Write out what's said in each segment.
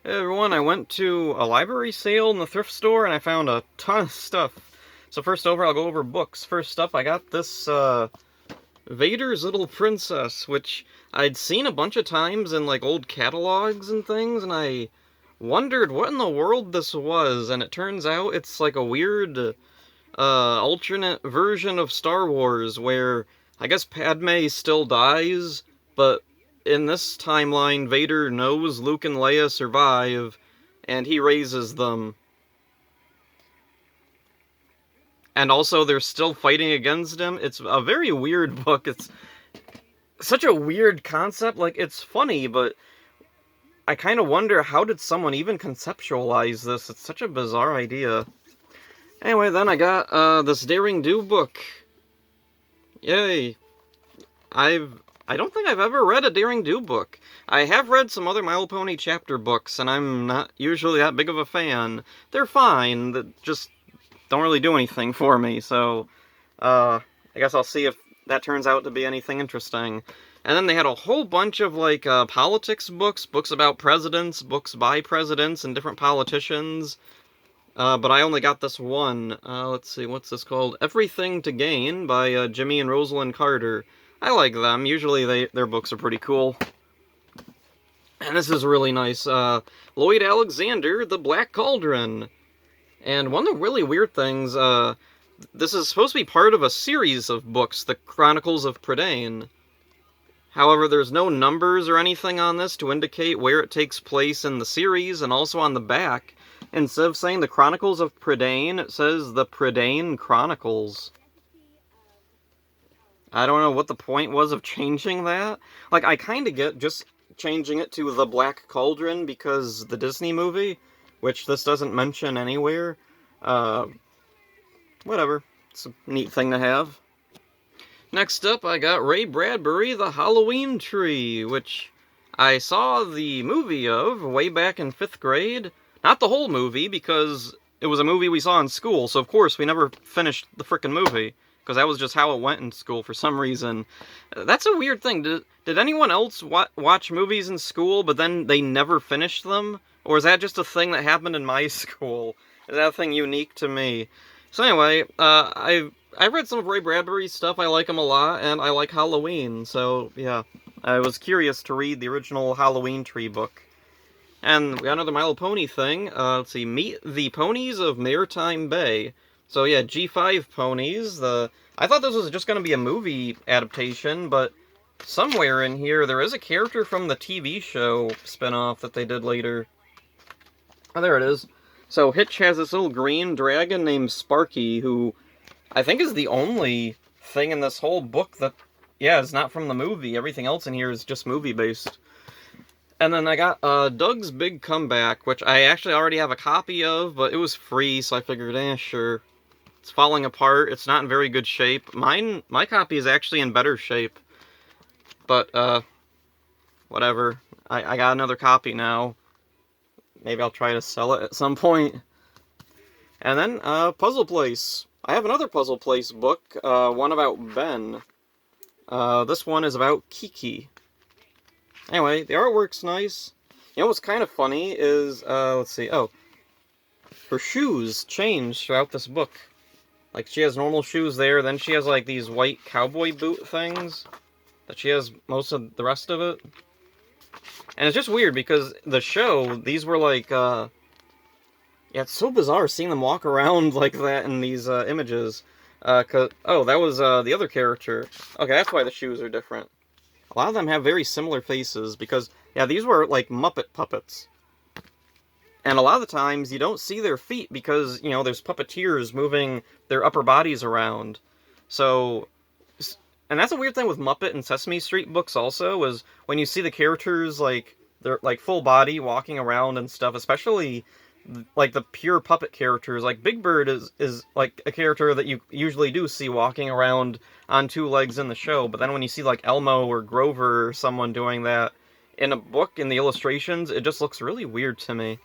Hey everyone, I went to a library sale in the thrift store and I found a ton of stuff. So first over, I'll go over books. First up, I got this Vader's Little Princess, which I'd seen a bunch of times in like old catalogs and things, and I wondered what in the world this was, and it turns out it's like a weird alternate version of Star Wars where I guess Padme still dies, but in this timeline, Vader knows Luke and Leia survive, and he raises them. And also, they're still fighting against him. It's a very weird book. It's such a weird concept. Like, it's funny, but I kind of wonder how did someone even conceptualize this? It's such a bizarre idea. Anyway, then I got this Daring Do book. Yay. I don't think I've ever read a Daring Do book. I have read some other My Little Pony chapter books, and I'm not usually that big of a fan. They're fine, they just don't really do anything for me, so I guess I'll see if that turns out to be anything interesting. And then they had a whole bunch of, like, politics books, books about presidents, books by presidents and different politicians. But I only got this one. Let's see, what's this called? Everything to Gain by Jimmy and Rosalind Carter. I like them. Usually their books are pretty cool. And this is really nice. Lloyd Alexander, The Black Cauldron. And one of the really weird things, this is supposed to be part of a series of books, The Chronicles of Prydain. However, there's no numbers or anything on this to indicate where it takes place in the series, and also on the back, instead of saying The Chronicles of Prydain, it says The Prydain Chronicles. I don't know what the point was of changing that. Like, I kind of get just changing it to The Black Cauldron because the Disney movie, which this doesn't mention anywhere. Whatever. It's a neat thing to have. Next up, I got Ray Bradbury, The Halloween Tree, which I saw the movie of way back in 5th grade. Not the whole movie, because it was a movie we saw in school, so of course we never finished the frickin' movie, because that was just how it went in school for some reason. That's a weird thing. Did anyone else watch movies in school, but then they never finished them? Or is that just a thing that happened in my school? Is that a thing unique to me? So anyway, I've read some of Ray Bradbury's stuff. I like him a lot, and I like Halloween, so yeah. I was curious to read the original Halloween Tree book. And we got another My Little Pony thing. Let's see, Meet the Ponies of Maritime Bay. So yeah, G5 ponies. I thought this was just going to be a movie adaptation, but somewhere in here there is a character from the TV show spinoff that they did later. Oh, there it is. So Hitch has this little green dragon named Sparky, who I think is the only thing in this whole book that, yeah, is not from the movie. Everything else in here is just movie-based. And then I got Doug's Big Comeback, which I actually already have a copy of, but it was free, so I figured, sure. It's falling apart. It's not in very good shape. My copy is actually in better shape. But, whatever. I got another copy now. Maybe I'll try to sell it at some point. And then, Puzzle Place. I have another Puzzle Place book, one about Ben. This one is about Kiki. Anyway, the artwork's nice. You know what's kind of funny is, let's see, her shoes change throughout this book. Like, she has normal shoes there, then she has, like, these white cowboy boot things that she has most of the rest of it. And it's just weird, because the show, these were, like, yeah, it's so bizarre seeing them walk around like that in these, images. That was, the other character. Okay, that's why the shoes are different. A lot of them have very similar faces, because, yeah, these were, like, Muppet puppets. And a lot of the times, you don't see their feet because, you know, there's puppeteers moving their upper bodies around. So, and that's a weird thing with Muppet and Sesame Street books also, is when you see the characters, like, they're, like, full body walking around and stuff, especially, like, the pure puppet characters. Like, Big Bird is like, a character that you usually do see walking around on two legs in the show, but then when you see, like, Elmo or Grover or someone doing that in a book, in the illustrations, it just looks really weird to me.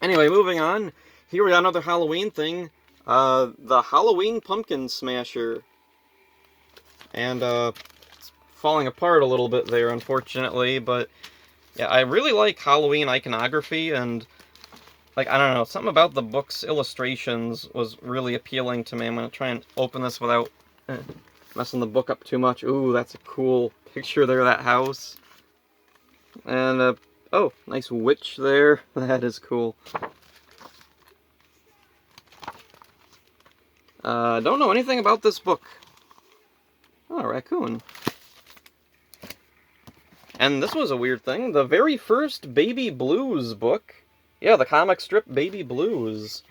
Anyway, moving on. Here we got another Halloween thing. The Halloween Pumpkin Smasher. And, it's falling apart a little bit there, unfortunately, but Yeah, I really like Halloween iconography, and, like, I don't know, something about the book's illustrations was really appealing to me. I'm gonna try and open this without messing the book up too much. Ooh, that's a cool picture there of that house. And, oh, nice witch there. That is cool. Don't know anything about this book. Oh, raccoon. And this was a weird thing. The very first Baby Blues book. Yeah, the comic strip Baby Blues.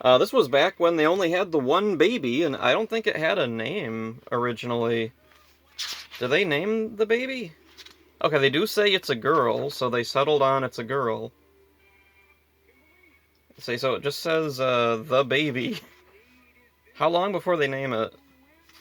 This was back when they only had the one baby, and I don't think it had a name originally. Did they name the baby? Okay, they do say it's a girl, so they settled on it's a girl. So it just says, the baby. How long before they name it?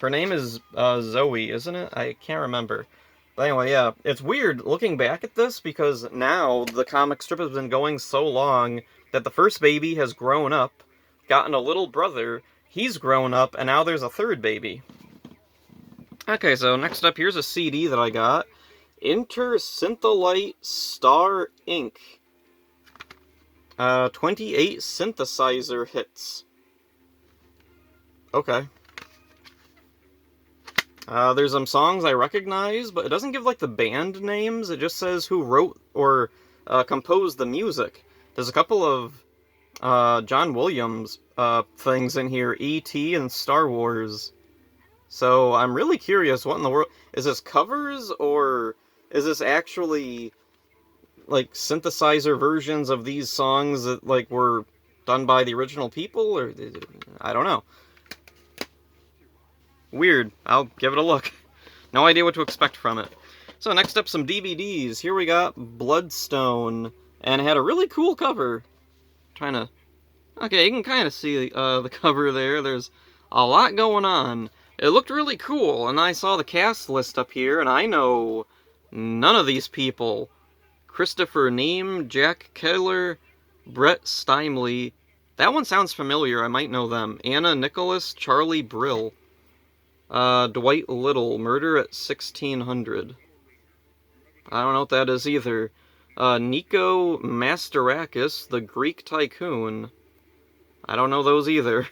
Her name is, Zoe, isn't it? I can't remember. But anyway, yeah, it's weird looking back at this, because now the comic strip has been going so long that the first baby has grown up, gotten a little brother, he's grown up, and now there's a third baby. Okay, so next up, here's a CD that I got. Intersyntholite Star Inc. 28 synthesizer hits. Okay. There's some songs I recognize, but it doesn't give, like, the band names. It just says who wrote or composed the music. There's a couple of John Williams things in here, E.T. and Star Wars. So I'm really curious, what in the world... Is this covers, or is this actually, like, synthesizer versions of these songs that, like, were done by the original people? Or I don't know. Weird. I'll give it a look. No idea what to expect from it. So next up, some DVDs. Here we got Bloodstone, and it had a really cool cover. Trying to... Okay, you can kind of see the cover there. There's a lot going on. It looked really cool, and I saw the cast list up here, and I know none of these people. Christopher Neame, Jack Keller, Brett Stimley. That one sounds familiar, I might know them. Anna Nicholas, Charlie Brill. Dwight Little, Murder at 1600. I don't know what that is either. Nico Masterakis, The Greek Tycoon. I don't know those either.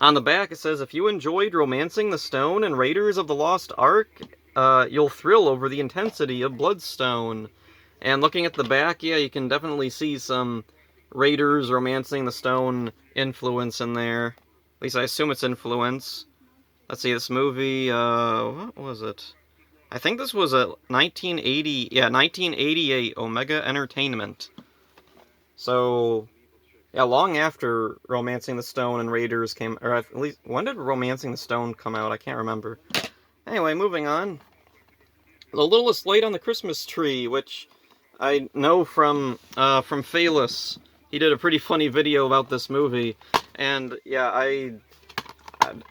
On the back it says, if you enjoyed Romancing the Stone and Raiders of the Lost Ark, you'll thrill over the intensity of Bloodstone. And looking at the back, yeah, you can definitely see some Raiders, Romancing the Stone influence in there. At least I assume it's influence. Let's see, this movie, what was it? I think this was a 1988 Omega Entertainment. So, yeah, long after Romancing the Stone and Raiders came, or at least, when did Romancing the Stone come out? I can't remember. Anyway, moving on. The Littlest Light on the Christmas Tree, which I know from Phalus. He did a pretty funny video about this movie. And, yeah, I'm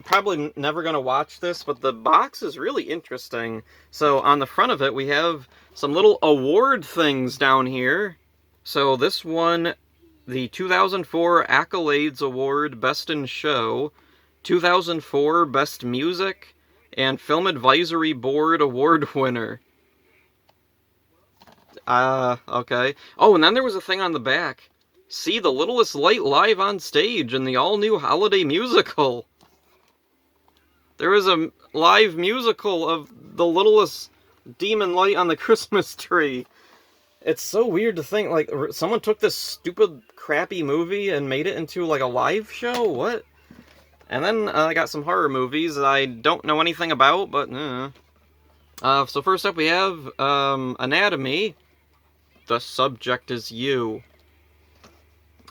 probably never going to watch this, but the box is really interesting. So on the front of it, we have some little award things down here. So this one, the 2004 Accolades Award Best in Show, 2004 Best Music, and Film Advisory Board Award winner. Okay. Oh, and then there was a thing on the back. See The Littlest Light live on stage in the all-new holiday musical. There is a live musical of The Littlest Demon Light on the Christmas Tree. It's so weird to think, like, someone took this stupid, crappy movie and made it into, like, a live show? What? And then I got some horror movies that I don't know anything about, but, so first up we have, Anatomy. The Subject is You.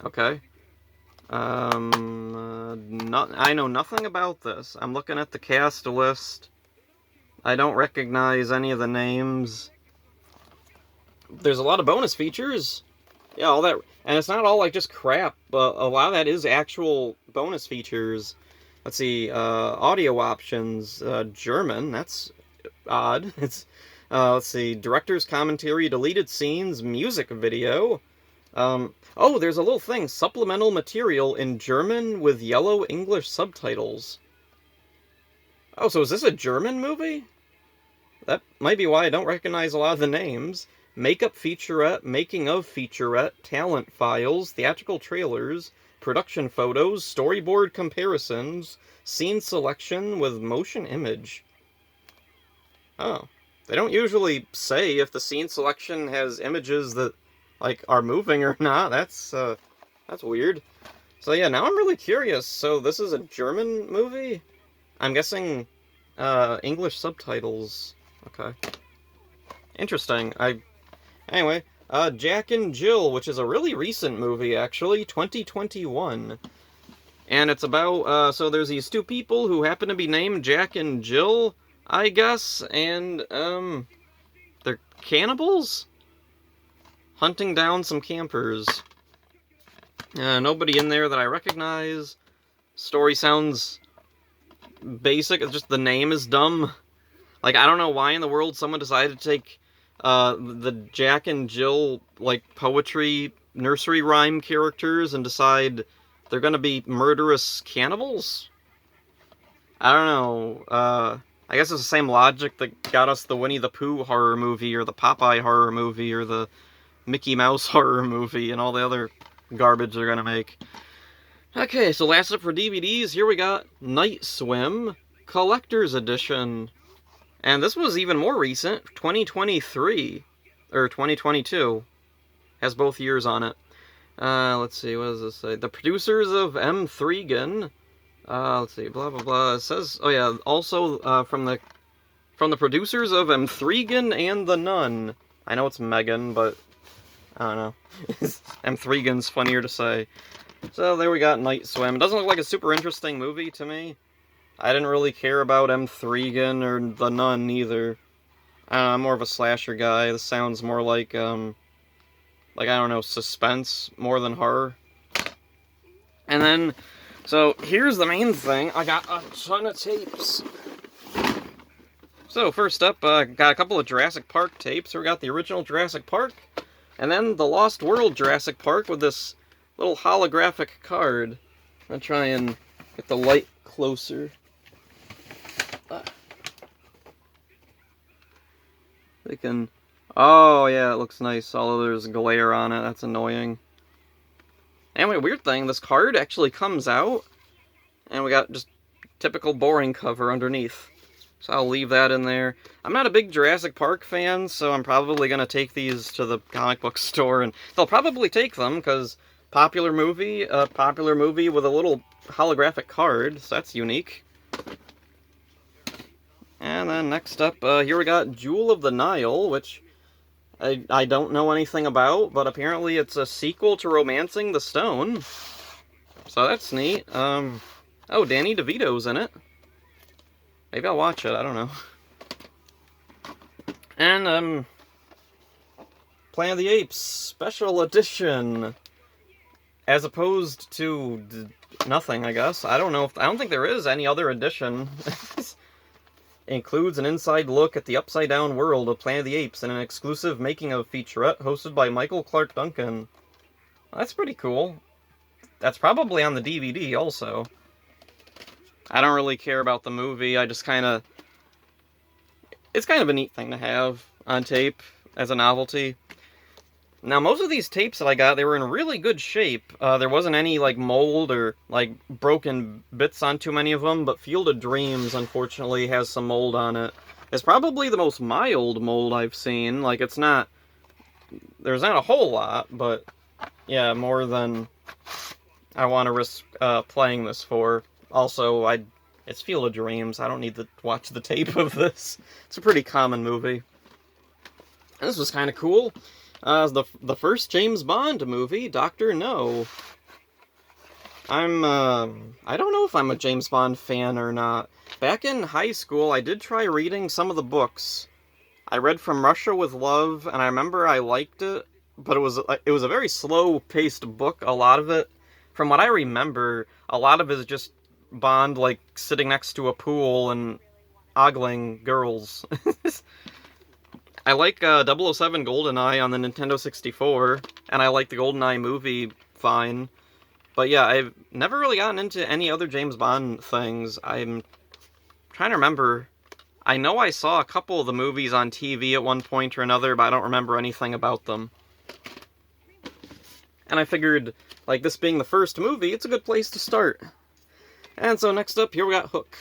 Okay. I know nothing about this. I'm looking at the cast list. I don't recognize any of the names. There's a lot of bonus features. Yeah, all that. And it's not all, like, just crap, but a lot of that is actual bonus features. Let's see, audio options, German, that's odd. It's, let's see, director's commentary, deleted scenes, music video. Oh, there's a little thing, supplemental material in German with yellow English subtitles. Oh, so is this a German movie? That might be why I don't recognize a lot of the names. Makeup featurette, making of featurette, talent files, theatrical trailers, production photos, storyboard comparisons, scene selection with motion image. Oh. They don't usually say if the scene selection has images that, like, are moving or not. That's weird. So yeah, now I'm really curious. So this is a German movie? I'm guessing, English subtitles. Okay. Interesting. Anyway, Jack and Jill, which is a really recent movie, actually, 2021. And it's about, so there's these two people who happen to be named Jack and Jill, I guess, and, they're cannibals? Hunting down some campers. Nobody in there that I recognize. Story sounds basic, it's just the name is dumb. Like, I don't know why in the world someone decided to take, the Jack and Jill, like, poetry, nursery rhyme characters and decide they're gonna be murderous cannibals? I don't know, I guess it's the same logic that got us the Winnie the Pooh horror movie, or the Popeye horror movie, or the Mickey Mouse horror movie, and all the other garbage they're gonna make. Okay, so last up for DVDs, here we got Night Swim, Collector's Edition. And this was even more recent, 2023, or 2022. Has both years on it. Let's see, what does this say? The producers of M. Thrigan. Let's see, blah, blah, blah. It says, oh yeah, also, from the producers of M. Thrigan and The Nun. I know it's Megan, but I don't know. M. Thrigan's funnier to say. So there we got Night Swim. It doesn't look like a super interesting movie to me. I didn't really care about M. Thrigan or The Nun either. I don't know, I'm more of a slasher guy. This sounds more like, I don't know, suspense more than horror. And then, so here's the main thing. I got a ton of tapes. So first up, got a couple of Jurassic Park tapes. We got the original Jurassic Park, and then the Lost World Jurassic Park with this little holographic card. I'll try and get the light closer. They can... Oh, yeah, it looks nice, although there's glare on it. That's annoying. Anyway, weird thing, this card actually comes out, and we got just typical boring cover underneath. So I'll leave that in there. I'm not a big Jurassic Park fan, so I'm probably going to take these to the comic book store, and they'll probably take them, because popular movie with a little holographic card, so that's unique. And then next up, here we got Jewel of the Nile, which I don't know anything about, but apparently it's a sequel to Romancing the Stone. So that's neat. Oh, Danny DeVito's in it. Maybe I'll watch it, I don't know. And, Planet of the Apes Special Edition. As opposed to nothing, I guess. I don't think there is any other edition. Includes an inside look at the upside-down world of Planet of the Apes and an exclusive making-of featurette hosted by Michael Clark Duncan. That's pretty cool. That's probably on the DVD, also. I don't really care about the movie, I just kinda... It's kind of a neat thing to have on tape as a novelty. Now, most of these tapes that I got, they were in really good shape. There wasn't any, like, mold or, like, broken bits on too many of them, but Field of Dreams, unfortunately, has some mold on it. It's probably the most mild mold I've seen. Like, it's not... There's not a whole lot, but, yeah, more than I want to risk playing this for. Also, it's Field of Dreams. I don't need to watch the tape of this. It's a pretty common movie. And this was kind of cool. The first James Bond movie, Dr. No. I don't know if I'm a James Bond fan or not. Back in high school, I did try reading some of the books. I read From Russia with Love, and I remember I liked it, but it was a very slow-paced book, a lot of it. From what I remember, a lot of it is just Bond, like, sitting next to a pool and ogling girls. I like 007 GoldenEye on the Nintendo 64, and I like the GoldenEye movie fine. But yeah, I've never really gotten into any other James Bond things. I'm trying to remember. I know I saw a couple of the movies on TV at one point or another, but I don't remember anything about them. And I figured, like, this being the first movie, it's a good place to start. And so next up, here we got Hook.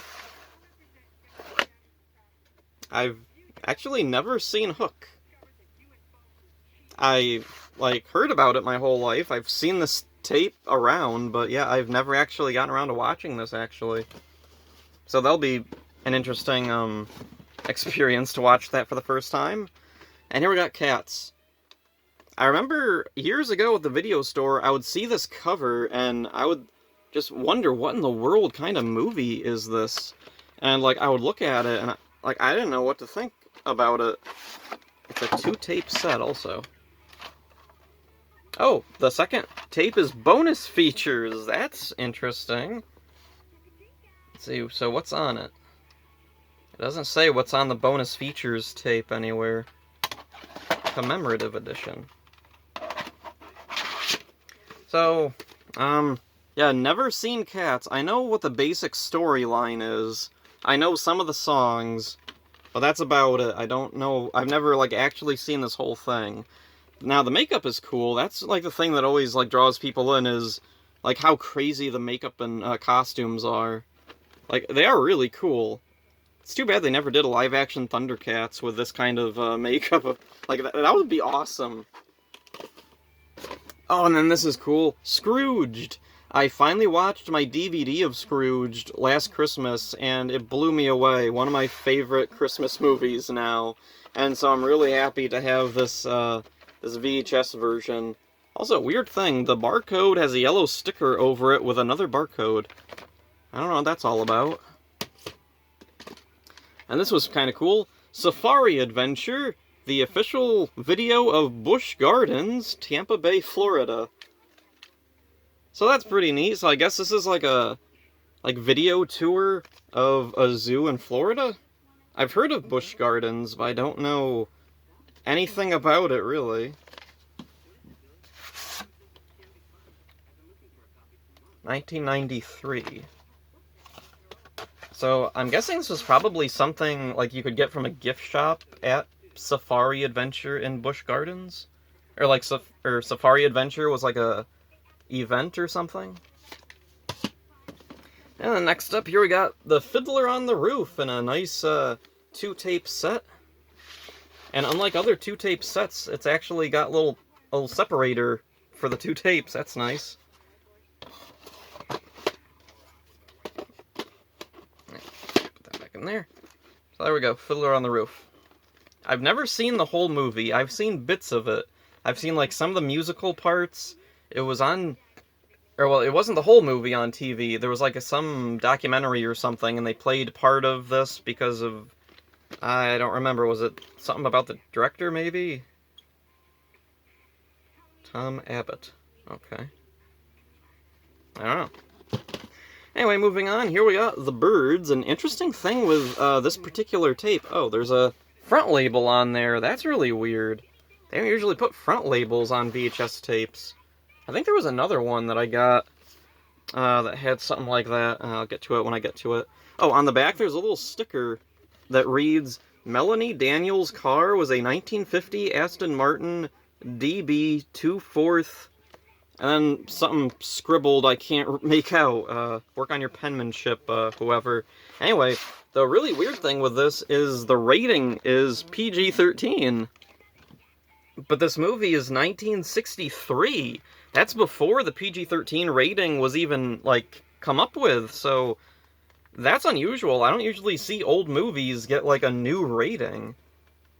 I've actually never seen Hook. I, like, heard about it my whole life. I've seen this tape around, but yeah, I've never actually gotten around to watching this, actually. So that'll be an interesting, experience to watch that for the first time. And here we got Cats. I remember years ago at the video store, I would see this cover, and I would just wonder what in the world kind of movie is this? And, like, I would look at it, and, I didn't know what to think about it. It's a 2-tape set, also. Oh, the second tape is bonus features. That's interesting. Let's see, so what's on it? It doesn't say what's on the bonus features tape anywhere. Commemorative edition. So, yeah, never seen Cats. I know what the basic storyline is. I know some of the songs, but that's about it. I don't know. I've never, like, actually seen this whole thing. Now, the makeup is cool. That's, like, the thing that always, like, draws people in is, like, how crazy the makeup and costumes are. Like, they are really cool. It's too bad they never did a live-action Thundercats with this kind of makeup. Like, that would be awesome. Oh, and then this is cool. Scrooged! I finally watched my DVD of Scrooged last Christmas, and it blew me away. One of my favorite Christmas movies now. And so I'm really happy to have this, this VHS version. Also, weird thing, the barcode has a yellow sticker over it with another barcode. I don't know what that's all about. And this was kind of cool. Safari Adventure, the official video of Busch Gardens, Tampa Bay, Florida. So that's pretty neat. So I guess this is like a video tour of a zoo in Florida? I've heard of Busch Gardens, but I don't know anything about it, really. $1993. So I'm guessing this was probably something like you could get from a gift shop at Safari Adventure in Busch Gardens? Or like Safari Adventure was like a event or something? And then next up here we got The Fiddler on the Roof in a nice 2-tape set. And unlike other 2-tape sets, it's actually got a little separator for the 2 tapes. That's nice. Put that back in there. So there we go, Fiddler on the Roof. I've never seen the whole movie. I've seen bits of it. I've seen, like, some of the musical parts. It was on... Or, well, it wasn't the whole movie on TV. There was, like, some documentary or something, and they played part of this because of... I don't remember. Was it something about the director, maybe? Tom Abbott. Okay. I don't know. Anyway, moving on. Here we got The Birds. An interesting thing with this particular tape. Oh, there's a front label on there. That's really weird. They don't usually put front labels on VHS tapes. I think there was another one that I got that had something like that. I'll get to it when I get to it. Oh, on the back there's a little sticker that reads, Melanie Daniels' car was a 1950 Aston Martin DB 2/4, and then something scribbled I can't make out. Work on your penmanship, whoever. Anyway, the really weird thing with this is the rating is PG-13. But this movie is 1963. That's before the PG-13 rating was even, like, come up with, so that's unusual. I don't usually see old movies get, like, a new rating.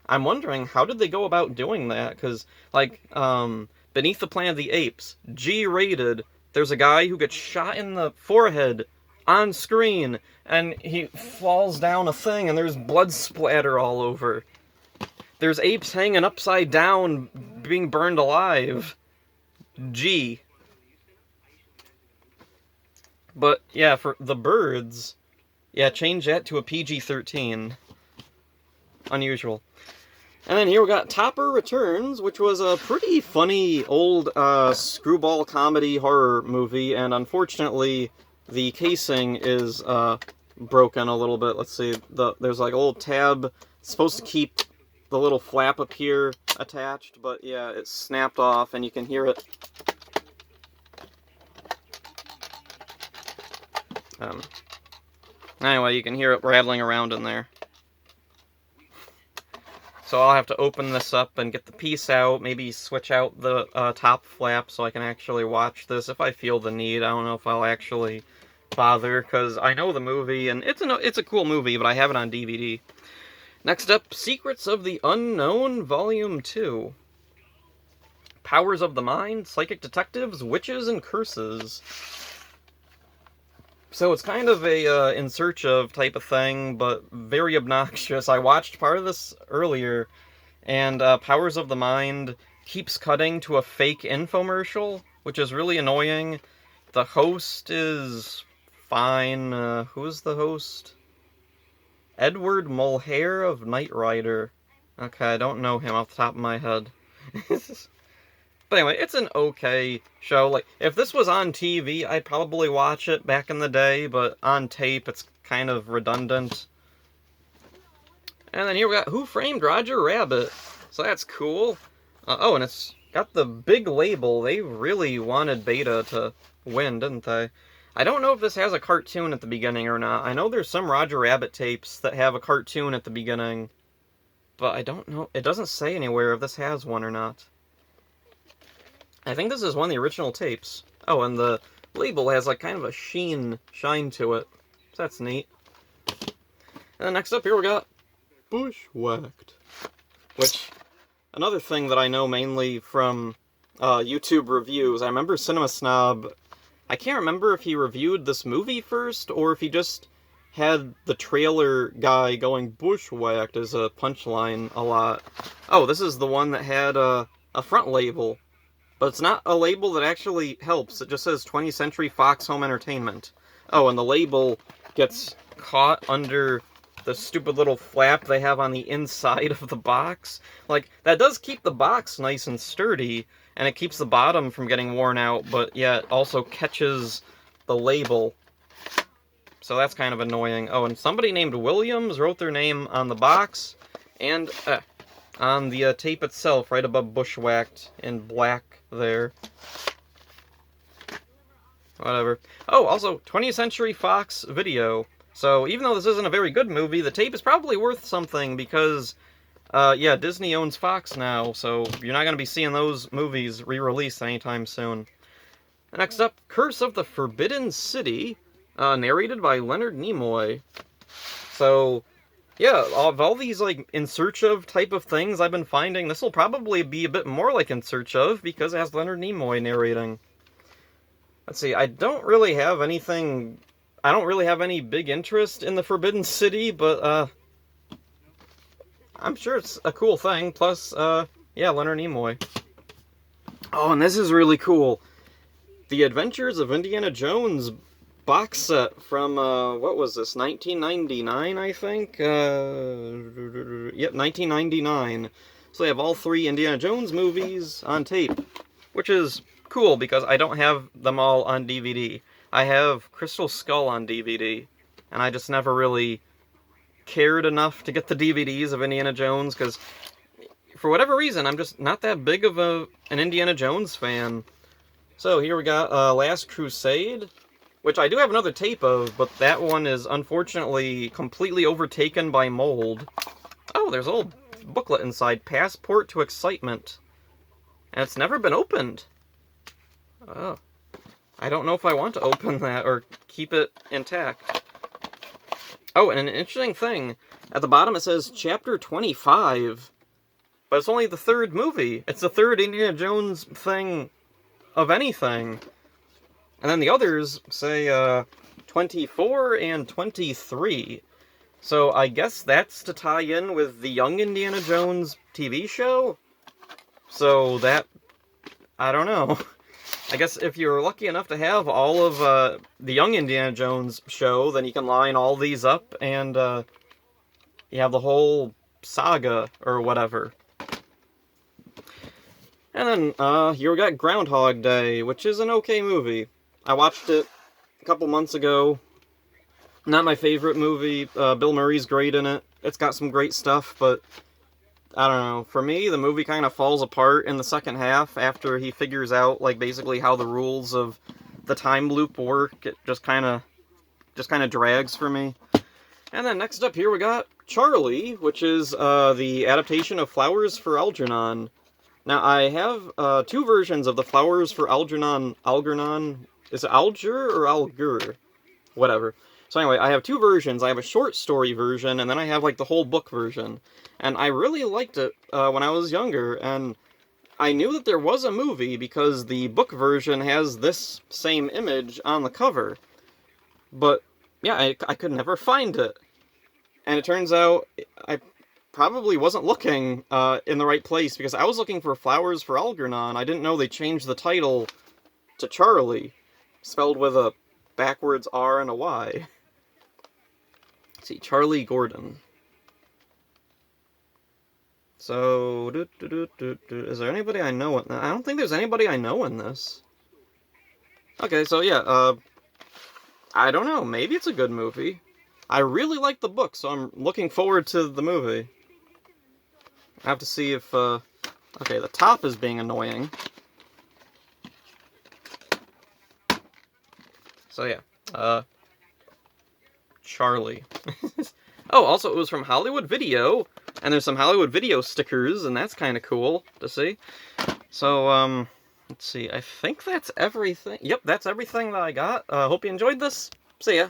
I'm wondering, how did they go about doing that? Because, like, Beneath the Planet of the Apes, G-rated, there's a guy who gets shot in the forehead on screen, and he falls down a thing, and there's blood splatter all over. There's apes hanging upside down, being burned alive. G. But, yeah, for The Birds, yeah, change that to a PG-13. Unusual. And then here we got Topper Returns, which was a pretty funny old screwball comedy horror movie, and unfortunately, the casing is broken a little bit. Let's see, there's like a little tab. It's supposed to keep the little flap up here attached, but yeah, it's snapped off, and you can hear it. Anyway, you can hear it rattling around in there. So I'll have to open this up and get the piece out, maybe switch out the top flap so I can actually watch this if I feel the need. I don't know if I'll actually bother, because I know the movie, and it's a cool movie, but I have it on DVD. Next up, Secrets of the Unknown, Volume 2. Powers of the Mind, Psychic Detectives, Witches, and Curses. So it's kind of a in search of type of thing, but very obnoxious. I watched part of this earlier, and Powers of the Mind keeps cutting to a fake infomercial, which is really annoying. The host is fine. Who's the host? Edward Mulhare of Knight Rider. Okay, I don't know him off the top of my head. But anyway, it's an okay show. Like, if this was on TV, I'd probably watch it back in the day, but on tape, it's kind of redundant. And then here we got Who Framed Roger Rabbit. So that's cool. Oh, and it's got the big label. They really wanted Beta to win, didn't they? I don't know if this has a cartoon at the beginning or not. I know there's some Roger Rabbit tapes that have a cartoon at the beginning, but I don't know. It doesn't say anywhere if this has one or not. I think this is one of the original tapes. Oh, and the label has like kind of a shine to it. So that's neat. And then next up here we got Bushwhacked. Which, another thing that I know mainly from YouTube reviews. I remember Cinema Snob, I can't remember if he reviewed this movie first, or if he just had the trailer guy going Bushwhacked as a punchline a lot. Oh, this is the one that had a front label. But it's not a label that actually helps. It just says 20th Century Fox Home Entertainment. Oh, and the label gets caught under the stupid little flap they have on the inside of the box. Like, that does keep the box nice and sturdy, and it keeps the bottom from getting worn out, but yeah, it also catches the label. So that's kind of annoying. Oh, and somebody named Williams wrote their name on the box, and on the tape itself, right above Bushwhacked in black there. Whatever. Oh, also, 20th Century Fox Video. So, even though this isn't a very good movie, the tape is probably worth something because, yeah, Disney owns Fox now, so you're not going to be seeing those movies re-released anytime soon. Next up, Curse of the Forbidden City, narrated by Leonard Nimoy. So, yeah, of all these, like, in search of type of things I've been finding, this will probably be a bit more like in search of, because it has Leonard Nimoy narrating. Let's see, I don't really have any big interest in the Forbidden City, but, I'm sure it's a cool thing, plus, yeah, Leonard Nimoy. Oh, and this is really cool. The Adventures of Indiana Jones box set from, what was this, 1999, I think? Yep, 1999. So they have all 3 Indiana Jones movies on tape, which is cool because I don't have them all on DVD. I have Crystal Skull on DVD, and I just never really cared enough to get the DVDs of Indiana Jones, because for whatever reason, I'm just not that big of an Indiana Jones fan. So here we got Last Crusade, which I do have another tape of, but that one is unfortunately completely overtaken by mold. Oh, there's a little booklet inside, Passport to Excitement. And it's never been opened. Oh. I don't know if I want to open that or keep it intact. Oh, and an interesting thing, at the bottom it says Chapter 25, but it's only the 3rd movie. It's the 3rd Indiana Jones thing of anything. And then the others say 24 and 23. So I guess that's to tie in with the Young Indiana Jones TV show? So that, I don't know. I guess if you're lucky enough to have all of the Young Indiana Jones show, then you can line all these up and you have the whole saga or whatever. And then here we got Groundhog Day, which is an okay movie. I watched it a couple months ago. Not my favorite movie. Bill Murray's great in it. It's got some great stuff, but I don't know. For me, the movie kind of falls apart in the second half after he figures out, like, basically how the rules of the time loop work. It just kind of drags for me. And then next up here we got Charlie, which is the adaptation of Flowers for Algernon. Now, I have two versions of the Flowers for Algernon. Is it Alger or Alger? Whatever. So anyway, I have two versions. I have a short story version, and then I have, like, the whole book version. And I really liked it when I was younger, and I knew that there was a movie because the book version has this same image on the cover. But, yeah, I could never find it. And it turns out I probably wasn't looking in the right place, because I was looking for Flowers for Algernon. I didn't know they changed the title to Charlie, spelled with a backwards R and a Y. Let's see, Charlie Gordon. So, is there anybody I know in I don't think there's anybody I know in this. Okay, so yeah, I don't know, maybe it's a good movie. I really like the book, so I'm looking forward to the movie. I have to see if, okay, the top is being annoying. So yeah, Charlie. Oh, also it was from Hollywood Video, and there's some Hollywood Video stickers, and that's kind of cool to see. So, let's see, I think that's everything. Yep, that's everything that I got. Hope you enjoyed this. See ya.